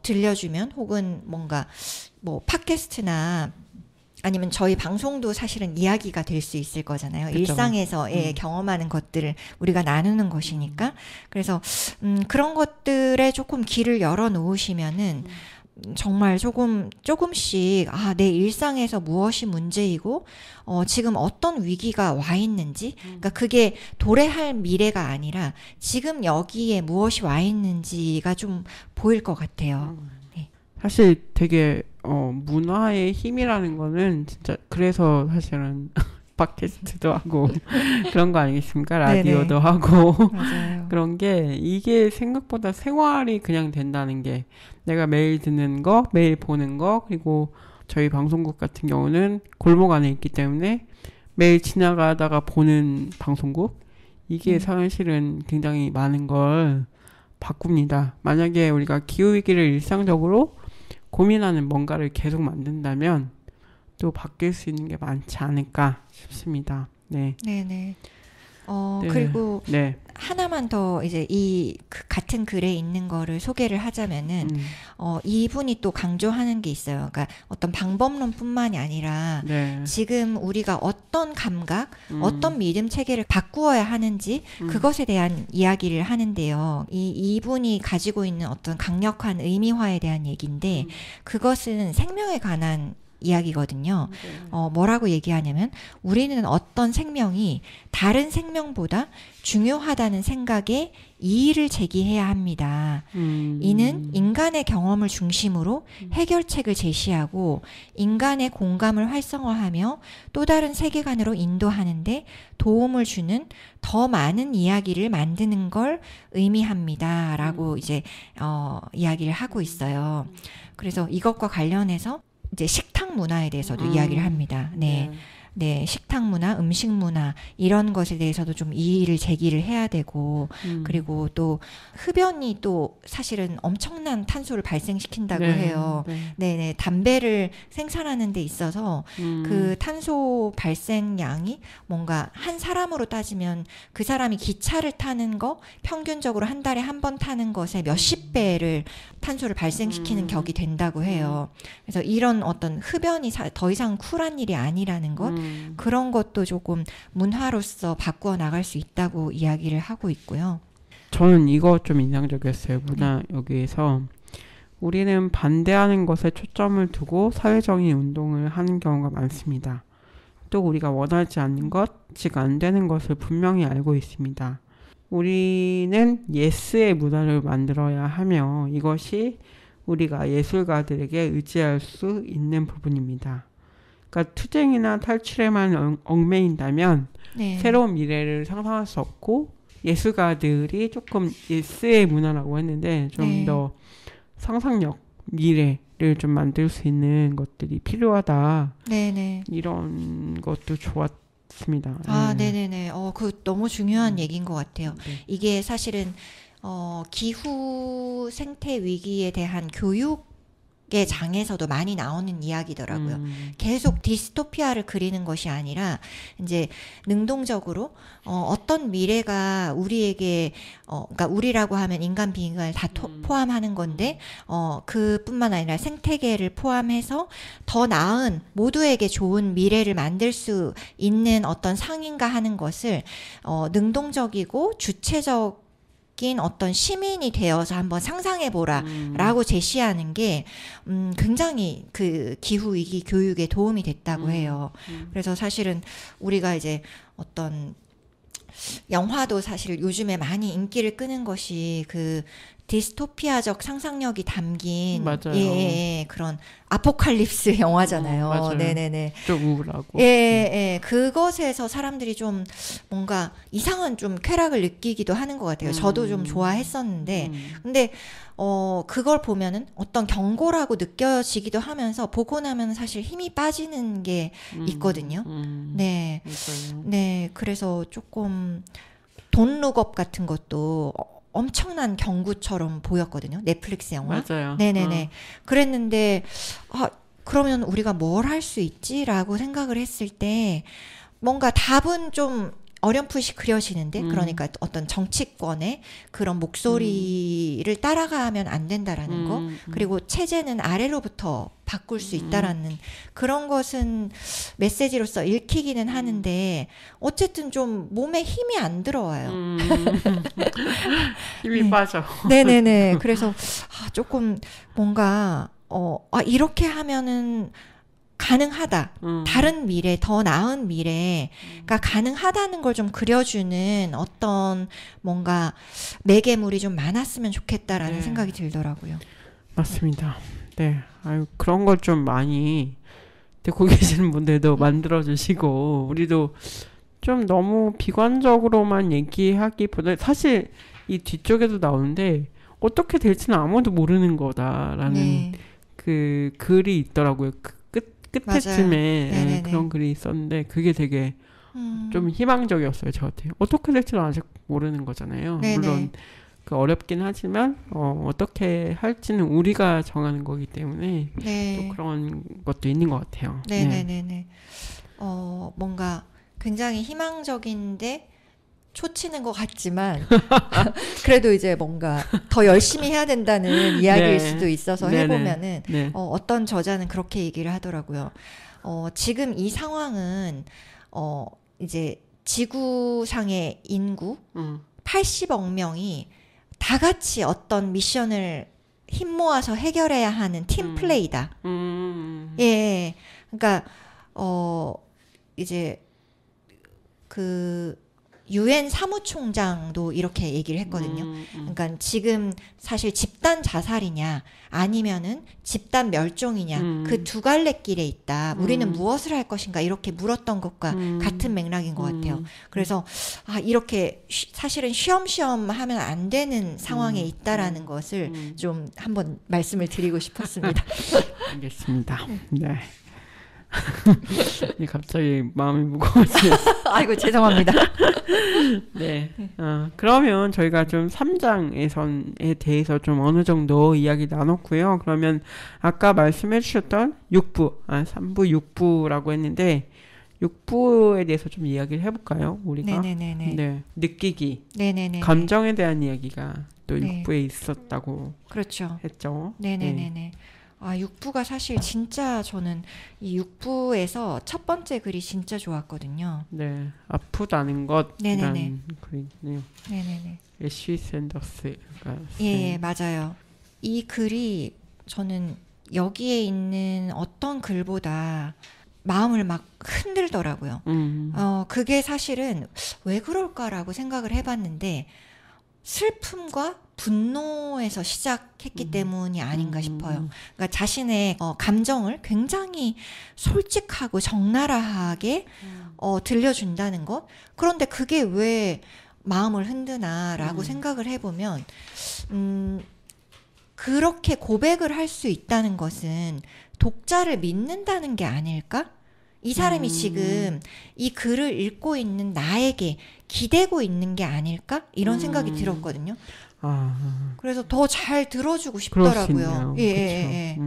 들려주면 혹은 뭔가 뭐 팟캐스트나 아니면 저희 방송도 사실은 이야기가 될 수 있을 거잖아요. 그쵸. 일상에서 경험하는 것들을 우리가 나누는 것이니까. 그래서 그런 것들에 조금 귀를 열어 놓으시면은 정말 조금씩 내 일상에서 무엇이 문제이고 지금 어떤 위기가 와 있는지 그러니까 그게 도래할 미래가 아니라 지금 여기에 무엇이 와 있는지가 좀 보일 것 같아요. 네. 사실 되게 문화의 힘이라는 거는 진짜 그래서 사실은 팟캐스트도 하고 그런 거 아니겠습니까? 라디오도 네네. 하고 맞아요. 그런 게 이게 생각보다 생활이 그냥 된다는 게 내가 매일 듣는 거, 매일 보는 거 그리고 저희 방송국 같은 경우는 골목 안에 있기 때문에 매일 지나가다가 보는 방송국 이게 사실은 굉장히 많은 걸 바꿉니다. 만약에 우리가 기후위기를 일상적으로 고민하는 뭔가를 계속 만든다면 또 바뀔 수 있는 게 많지 않을까 싶습니다. 네. 네네. 네. 그리고 네. 하나만 더 이제 같은 글에 있는 거를 소개를 하자면은, 이분이 또 강조하는 게 있어요. 그러니까 어떤 방법론뿐만이 아니라, 네. 지금 우리가 어떤 감각, 어떤 믿음 체계를 바꾸어야 하는지, 그것에 대한 이야기를 하는데요. 이분이 가지고 있는 어떤 강력한 의미화에 대한 얘기인데, 그것은 생명에 관한 이야기거든요. 뭐라고 얘기하냐면, 우리는 어떤 생명이 다른 생명보다 중요하다는 생각에 이의를 제기해야 합니다. 이는 인간의 경험을 중심으로 해결책을 제시하고 인간의 공감을 활성화하며 또 다른 세계관으로 인도하는데 도움을 주는 더 많은 이야기를 만드는 걸 의미합니다. 라고 이제 이야기를 하고 있어요. 그래서 이것과 관련해서 이제 식탁 문화에 대해서도 이야기를 합니다. 네. 네, 식탁 문화, 음식 문화 이런 것에 대해서도 좀 이의를 제기를 해야 되고 그리고 또 흡연이 또 사실은 엄청난 탄소를 발생시킨다고 해요. 네, 담배를 생산하는 데 있어서 그 탄소 발생량이 뭔가 한 사람으로 따지면 그 사람이 기차를 타는 거 평균적으로 한 달에 한 번 타는 것에 몇십 배를 탄소를 발생시키는 격이 된다고 해요. 그래서 이런 어떤 흡연이 더 이상 쿨한 일이 아니라는 것 그런 것도 조금 문화로서 바꾸어 나갈 수 있다고 이야기를 하고 있고요. 저는 이거 좀 인상적이었어요. 문화 여기에서 우리는 반대하는 것에 초점을 두고 사회적인 운동을 하는 경우가 많습니다. 또 우리가 원하지 않는 것, 즉 안 되는 것을 분명히 알고 있습니다. 우리는 예스의 문화를 만들어야 하며 이것이 우리가 예술가들에게 의지할 수 있는 부분입니다. 그러니까 투쟁이나 탈출에만 얽매인다면 새로운 미래를 상상할 수 없고 예술가들이 조금 예스의 문화라고 했는데 좀 더 상상력, 미래를 좀 만들 수 있는 것들이 필요하다. 이런 것도 좋았습니다. 네네네. 그 너무 중요한 얘기인 것 같아요. 이게 사실은 기후 생태 위기에 대한 교육의 장에서도 많이 나오는 이야기더라고요. 계속 디스토피아를 그리는 것이 아니라 이제 능동적으로 어떤 미래가 우리에게 그러니까 우리라고 하면 인간 비인간을 다 포함하는 건데 그뿐만 아니라 생태계를 포함해서 더 나은 모두에게 좋은 미래를 만들 수 있는 어떤 상인가 하는 것을 능동적이고 주체적 어떤 시민이 되어서 한번 상상해보라 라고 제시하는 게 굉장히 그 기후위기 교육에 도움이 됐다고 해요. 그래서 사실은 우리가 이제 어떤 영화도 사실 요즘에 많이 인기를 끄는 것이 그 디스토피아적 상상력이 담긴 그런 아포칼립스 영화잖아요. 네네네. 좀 우울하고. 그것에서 사람들이 좀 뭔가 이상한 좀 쾌락을 느끼기도 하는 것 같아요. 저도 좀 좋아했었는데, 근데 그걸 보면은 어떤 경고라고 느껴지기도 하면서 보고 나면 사실 힘이 빠지는 게 있거든요. 네, 그래서 조금 돈 룩업 같은 것도 엄청난 경고처럼 보였거든요. 넷플릭스 영화. 맞아요. 네네네. 그랬는데 그러면 우리가 뭘 할 수 있지라고 생각을 했을 때 뭔가 답은 좀 어렴풋이 그려지는데 그러니까 어떤 정치권의 그런 목소리를 따라가면 안 된다라는 거 그리고 체제는 아래로부터 바꿀 수 있다라는 그런 것은 메시지로서 읽히기는 하는데 어쨌든 좀 몸에 힘이 안 들어와요. 힘이 빠져. 네네네. 그래서 조금 뭔가 이렇게 하면은 가능하다. 다른 미래, 더 나은 미래가 가능하다는 걸 좀 그려주는 어떤 뭔가 매개물이 좀 많았으면 좋겠다라는 생각이 들더라고요. 맞습니다. 네, 그런 걸 좀 많이 듣고 계시는 분들도 만들어주시고 우리도 좀 너무 비관적으로만 얘기하기보다 사실 이 뒤쪽에도 나오는데 어떻게 될지는 아무도 모르는 거다라는 그 글이 있더라고요. 끝에쯤에 그런 글이 있었는데 그게 되게 좀 희망적이었어요. 저한테. 어떻게 될지는 아직 모르는 거잖아요. 물론 어렵긴 하지만 어떻게 할지는 우리가 정하는 거기 때문에 네. 또 그런 것도 있는 것 같아요. 네네네네. 뭔가 굉장히 희망적인데 초치는 것 같지만 그래도 이제 뭔가 더 열심히 해야 된다는 이야기일 네. 수도 있어서 네네. 해보면은 네. 어떤 저자는 그렇게 얘기를 하더라고요. 지금 이 상황은 이제 지구상의 인구 80억 명이 다 같이 어떤 미션을 힘 모아서 해결해야 하는 팀 플레이다. 예. 그러니까 이제 그 UN 사무총장도 이렇게 얘기를 했거든요. 그러니까 지금 사실 집단 자살이냐 아니면은 집단 멸종이냐 그 두 갈래 길에 있다. 우리는 무엇을 할 것인가 이렇게 물었던 것과 같은 맥락인 것 같아요. 그래서 이렇게 사실은 쉬엄쉬엄 하면 안 되는 상황에 있다라는 것을 좀 한번 말씀을 드리고 싶었습니다. 알겠습니다. 네. 갑자기 마음이 무거워지네요. 아이고 죄송합니다. 네. 그러면 저희가 좀 3장에 대해서 좀 어느 정도 이야기 나눴고요. 그러면 아까 말씀해 주셨던 6부, 3부 6부라고 했는데 6부에 대해서 좀 이야기를 해볼까요? 우리가 네네네네. 네. 느끼기, 네네네. 감정에 대한 이야기가 또 네. 6부에 있었다고 그렇죠. 했죠. 네네네네. 네. 6부가 사실 진짜 저는 이 6부에서 첫 번째 글이 진짜 좋았거든요. 네, 아프다는 것이라는 네네네. 글이네요. 네네네. 애쉬 샌더스가 예, 맞아요. 이 글이 저는 여기에 있는 어떤 글보다 마음을 막 흔들더라고요. 그게 사실은 왜 그럴까라고 생각을 해봤는데 슬픔과 분노에서 시작했기 때문이 아닌가 싶어요. 그러니까 자신의 감정을 굉장히 솔직하고 적나라하게 들려준다는 것. 그런데 그게 왜 마음을 흔드나라고 생각을 해보면 그렇게 고백을 할 수 있다는 것은 독자를 믿는다는 게 아닐까? 이 사람이 지금 이 글을 읽고 있는 나에게 기대고 있는 게 아닐까? 이런 생각이 들었거든요. 그래서 더 잘 들어주고 싶더라고요. 예.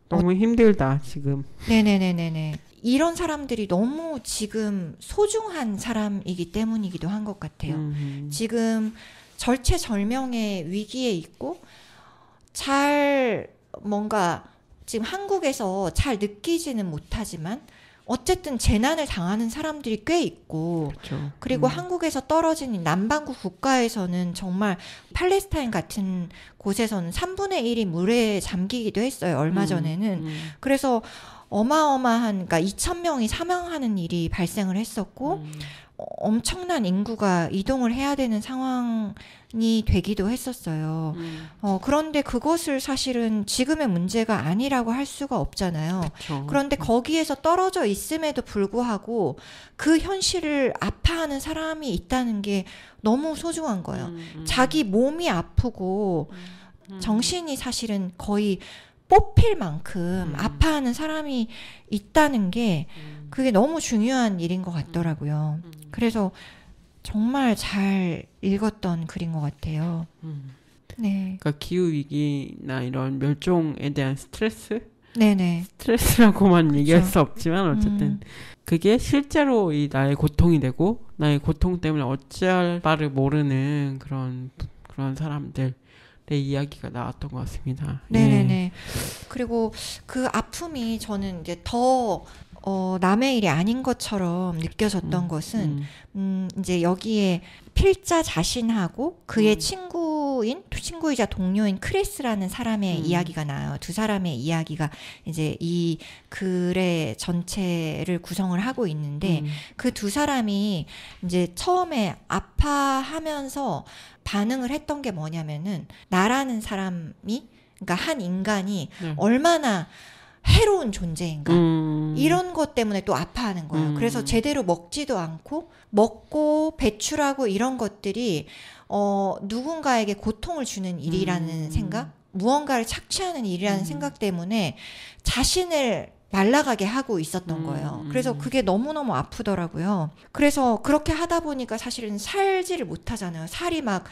너무 힘들다 지금. 네네네네네. 이런 사람들이 너무 지금 소중한 사람이기 때문이기도 한 것 같아요. 지금 절체절명의 위기에 있고 잘 뭔가 지금 한국에서 잘 느끼지는 못하지만 어쨌든 재난을 당하는 사람들이 꽤 있고 그렇죠. 그리고 한국에서 떨어진 이 남반구 국가에서는 정말 팔레스타인 같은 곳에서는 3분의 1이 물에 잠기기도 했어요. 얼마 전에는. 그래서 어마어마한 그러니까 2,000명이 사망하는 일이 발생을 했었고 엄청난 인구가 이동을 해야 되는 상황이 되기도 했었어요. 그런데 그것을 사실은 지금의 문제가 아니라고 할 수가 없잖아요. 그쵸. 그런데 거기에서 떨어져 있음에도 불구하고 그 현실을 아파하는 사람이 있다는 게 너무 소중한 거예요. 자기 몸이 아프고 정신이 사실은 거의 뽑힐 만큼 아파하는 사람이 있다는 게 그게 너무 중요한 일인 것 같더라고요. 그래서 정말 잘 읽었던 글인 것 같아요. 네. 그러니까 기후 위기나 이런 멸종에 대한 네네. 스트레스라고만 얘기할 수 없지만 어쨌든 그게 실제로 이 나의 고통이 되고 나의 고통 때문에 어찌할 바를 모르는 그런 사람들의 이야기가 나왔던 것 같습니다. 네네네. 예. 그리고 그 아픔이 저는 이제 더 남의 일이 아닌 것처럼 느껴졌던 것은 이제 여기에 필자 자신하고 그의 친구이자 동료인 크리스라는 사람의 이야기가 나와요. 두 사람의 이야기가 이제 이 글의 전체를 구성을 하고 있는데 그 두 사람이 이제 처음에 아파하면서 반응을 했던 게 뭐냐면은 나라는 사람이 그러니까 한 인간이 얼마나 해로운 존재인가 이런 것 때문에 또 아파하는 거예요. 그래서 제대로 먹지도 않고 먹고 배출하고 이런 것들이 누군가에게 고통을 주는 일이라는 생각, 무언가를 착취하는 일이라는 생각 때문에 자신을 말라가게 하고 있었던 거예요. 그래서 그게 너무너무 아프더라고요. 그래서 그렇게 하다 보니까 사실은 살지를 못하잖아요. 살이 막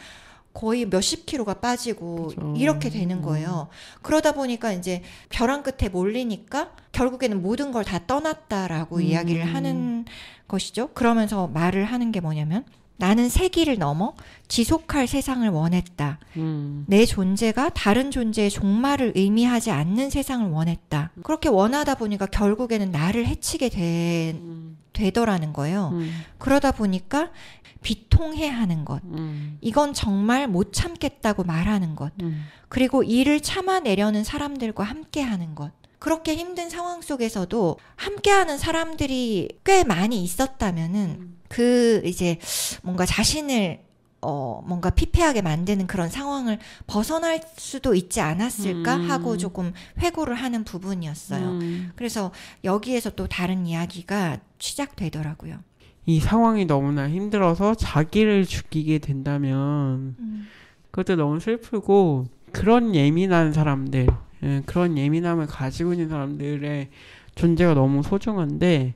거의 몇십 킬로가 빠지고 그죠. 이렇게 되는 거예요. 그러다 보니까 이제 벼랑 끝에 몰리니까 결국에는 모든 걸 다 떠났다라고 이야기를 하는 것이죠. 그러면서 말을 하는 게 뭐냐면 나는 세기를 넘어 지속할 세상을 원했다. 내 존재가 다른 존재의 종말을 의미하지 않는 세상을 원했다. 그렇게 원하다 보니까 결국에는 나를 해치게 되더라는 거예요. 그러다 보니까 비통해하는 것. 이건 정말 못 참겠다고 말하는 것. 그리고 이를 참아내려는 사람들과 함께하는 것. 그렇게 힘든 상황 속에서도 함께하는 사람들이 꽤 많이 있었다면은 그 이제 뭔가 자신을 뭔가 피폐하게 만드는 그런 상황을 벗어날 수도 있지 않았을까 하고 조금 회고를 하는 부분이었어요. 그래서 여기에서 또 다른 이야기가 시작되더라고요. 이 상황이 너무나 힘들어서 자기를 죽이게 된다면 그것도 너무 슬프고 그런 예민한 사람들, 그런 예민함을 가지고 있는 사람들의 존재가 너무 소중한데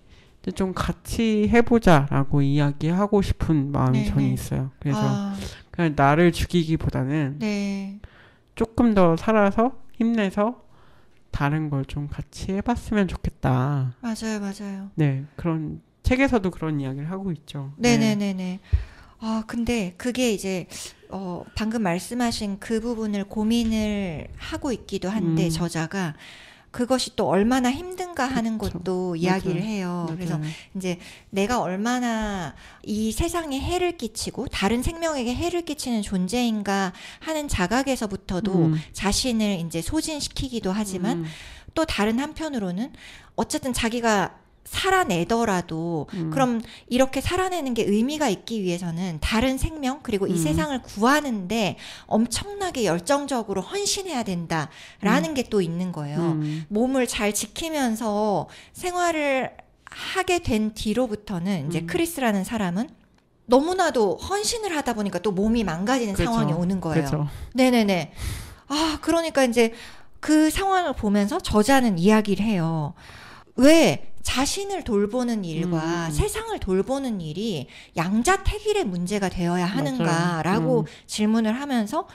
좀 같이 해보자라고 이야기하고 싶은 마음이 네네. 저는 있어요. 그래서 그냥 나를 죽이기보다는 네. 조금 더 살아서 힘내서 다른 걸 좀 같이 해봤으면 좋겠다. 맞아요, 맞아요. 네, 그런 책에서도 그런 이야기를 하고 있죠. 네네네네. 근데 그게 이제 방금 말씀하신 그 부분을 고민을 하고 있기도 한데 저자가 그것이 또 얼마나 힘든가 하는 그쵸. 것도 이야기를 맞아요. 해요. 맞아요. 그래서 이제 내가 얼마나 이 세상에 해를 끼치고 다른 생명에게 해를 끼치는 존재인가 하는 자각에서부터도 자신을 이제 소진시키기도 하지만 또 다른 한편으로는 어쨌든 자기가 살아내더라도 그럼 이렇게 살아내는 게 의미가 있기 위해서는 다른 생명 그리고 이 세상을 구하는데 엄청나게 열정적으로 헌신해야 된다라는 게 또 있는 거예요. 몸을 잘 지키면서 생활을 하게 된 뒤로부터는 이제 크리스라는 사람은 너무나도 헌신을 하다 보니까 또 몸이 망가지는 그렇죠. 상황이 오는 거예요. 그렇죠. 네네네. 그러니까 이제 그 상황을 보면서 저자는 이야기를 해요. 왜 자신을 돌보는 일과 세상을 돌보는 일이 양자택일의 문제가 되어야 하는가라고 질문을 하면서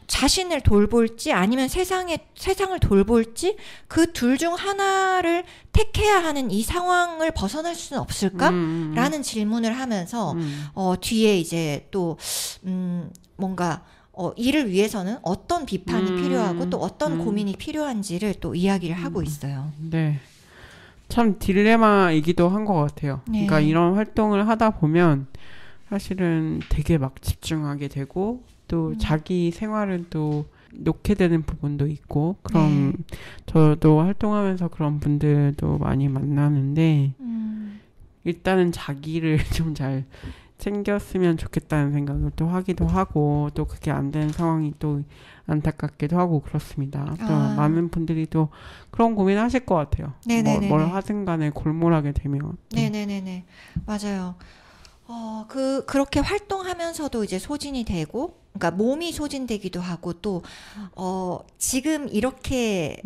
자신을 돌볼지 아니면 세상을 돌볼지 그 둘 중 하나를 택해야 하는 이 상황을 벗어날 수는 없을까라는 질문을 하면서 뒤에 이제 또 뭔가 이를 위해서는 어떤 비판이 필요하고 또 어떤 고민이 필요한지를 또 이야기를 하고 있어요. 네. 참 딜레마이기도 한 것 같아요. 네. 그러니까 이런 활동을 하다 보면 사실은 되게 막 집중하게 되고 또 자기 생활은 또 놓게 되는 부분도 있고 그럼 저도 활동하면서 그런 분들도 많이 만나는데 일단은 자기를 좀 잘 챙겼으면 좋겠다는 생각을 또 하기도 하고 또 그게 안 되는 상황이 또 안타깝기도 하고 그렇습니다. 또 많은 분들이 또 그런 고민하실 것 같아요. 뭘 하든 간에 골몰하게 되면. 네네네네. 맞아요. 그렇게 활동하면서도 이제 소진이 되고, 그러니까 몸이 소진되기도 하고 또 지금 이렇게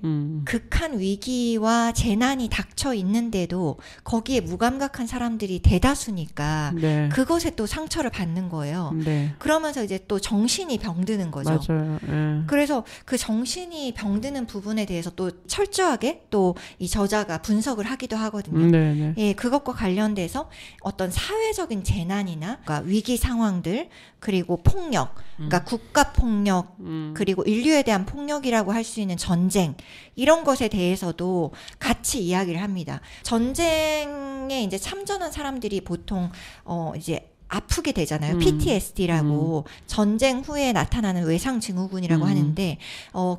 극한 위기와 재난이 닥쳐 있는데도 거기에 무감각한 사람들이 대다수니까 네. 그것에 또 상처를 받는 거예요. 네. 그러면서 이제 또 정신이 병드는 거죠. 맞아요. 네. 그래서 그 정신이 병드는 부분에 대해서 또 철저하게 또 이 저자가 분석을 하기도 하거든요. 네네. 예, 그것과 관련돼서 어떤 사회적인 재난이나 그러니까 위기 상황들 그리고 폭력, 그러니까 국가 폭력 그리고 인류에 대한 폭력이라고 할 수 있는 전쟁 이런 것에 대해서도 같이 이야기를 합니다. 전쟁에 이제 참전한 사람들이 보통 이제 아프게 되잖아요. PTSD라고 전쟁 후에 나타나는 외상 증후군이라고 하는데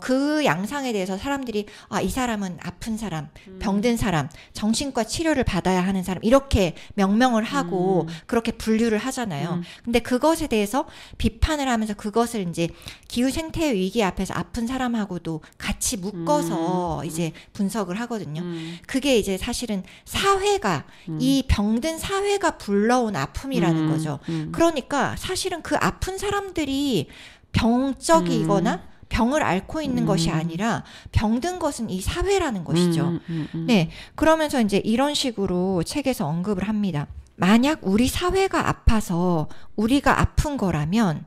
그 양상에 대해서 사람들이 이 사람은 아픈 사람, 병든 사람, 정신과 치료를 받아야 하는 사람 이렇게 명명을 하고 그렇게 분류를 하잖아요. 근데 그것에 대해서 비판을 하면서 그것을 이제 기후 생태 위기 앞에서 아픈 사람하고도 같이 묶어서 이제 분석을 하거든요. 그게 이제 사실은 사회가 이 병든 사회가 불러온 아픔이라는 거죠. 그러니까 사실은 그 아픈 사람들이 병적이거나 병을 앓고 있는 것이 아니라 병든 것은 이 사회라는 것이죠. 네, 그러면서 이제 이런 식으로 책에서 언급을 합니다. 만약 우리 사회가 아파서 우리가 아픈 거라면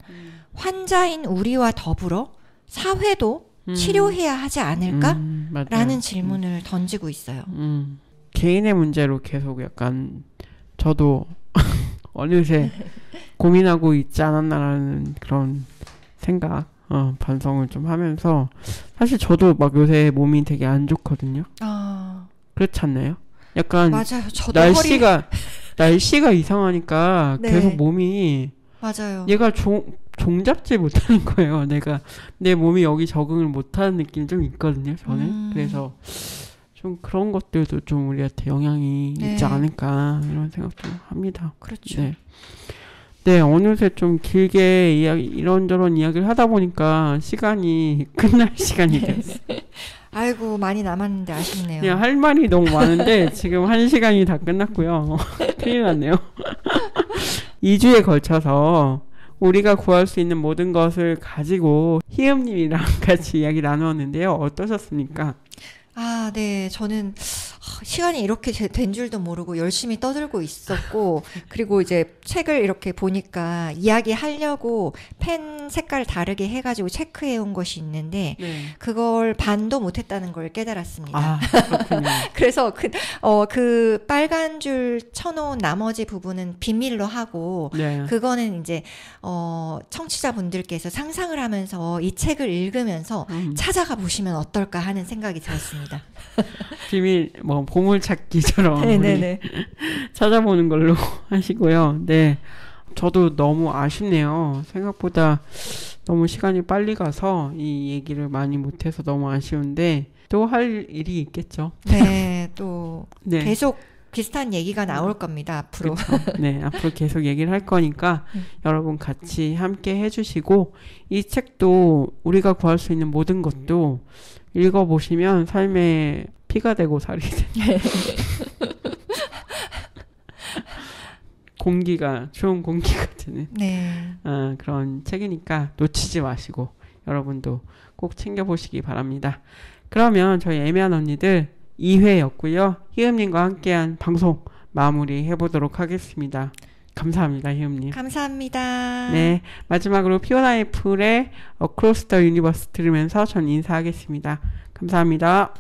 환자인 우리와 더불어 사회도 치료해야 하지 않을까라는 맞아요. 질문을 던지고 있어요. 개인의 문제로 계속 약간 저도 어느새 고민하고 있지 않았나라는 그런 생각, 반성을 좀 하면서 사실 저도 막 요새 몸이 되게 안 좋거든요. 그렇지 않나요? 약간 맞아요. 저도 날씨가 이상하니까 네. 계속 몸이 맞아요. 얘가 종잡지 못하는 거예요. 내가 내 몸이 여기 적응을 못하는 느낌이 좀 있거든요. 저는 그래서 좀 그런 것들도 좀 우리한테 영향이 네. 있지 않을까 이런 생각도 합니다. 그렇죠. 네. 네, 어느새 좀 길게 이런저런 이야기를 하다 보니까 시간이 끝날 시간이 됐어요. 아이고 많이 남았는데 아쉽네요. 그냥 할 말이 너무 많은데 지금 1시간이 다 끝났고요. 큰일 났네요. 2주에 걸쳐서 우리가 구할 수 있는 모든 것을 가지고 희음님이랑 같이 이야기 나누었는데요. 어떠셨습니까? 네. 저는 시간이 이렇게 된 줄도 모르고 열심히 떠들고 있었고, 그리고 이제 책을 이렇게 보니까 이야기하려고 펜 색깔 다르게 해가지고 체크해 온 것이 있는데, 네. 그걸 반도 못했다는 걸 깨달았습니다. 그렇군요. 그래서 그 빨간 줄 쳐놓은 나머지 부분은 비밀로 하고, 네. 그거는 이제 청취자분들께서 상상을 하면서 이 책을 읽으면서 찾아가 보시면 어떨까 하는 생각이 들었습니다. 비밀 보물찾기처럼 네네네. 찾아보는 걸로 하시고요. 네, 저도 너무 아쉽네요. 생각보다 너무 시간이 빨리 가서 이 얘기를 많이 못해서 너무 아쉬운데 또 할 일이 있겠죠. 네, 또 네. 계속 비슷한 얘기가 나올 겁니다. 앞으로. 그쵸? 네, 앞으로 계속 얘기를 할 거니까 여러분 같이 함께 해주시고 이 책도 우리가 구할 수 있는 모든 것도 읽어보시면 삶에 피가 되고 살이 되는 좋은 공기가 되는 네. 그런 책이니까 놓치지 마시고 여러분도 꼭 챙겨보시기 바랍니다. 그러면 저희 애매한 언니들 2회였고요. 희음님과 함께한 방송 마무리해보도록 하겠습니다. 감사합니다, 희음님. 감사합니다. 네, 마지막으로 피오나 애플의 Across the Universe 들으면서 전 인사하겠습니다. 감사합니다.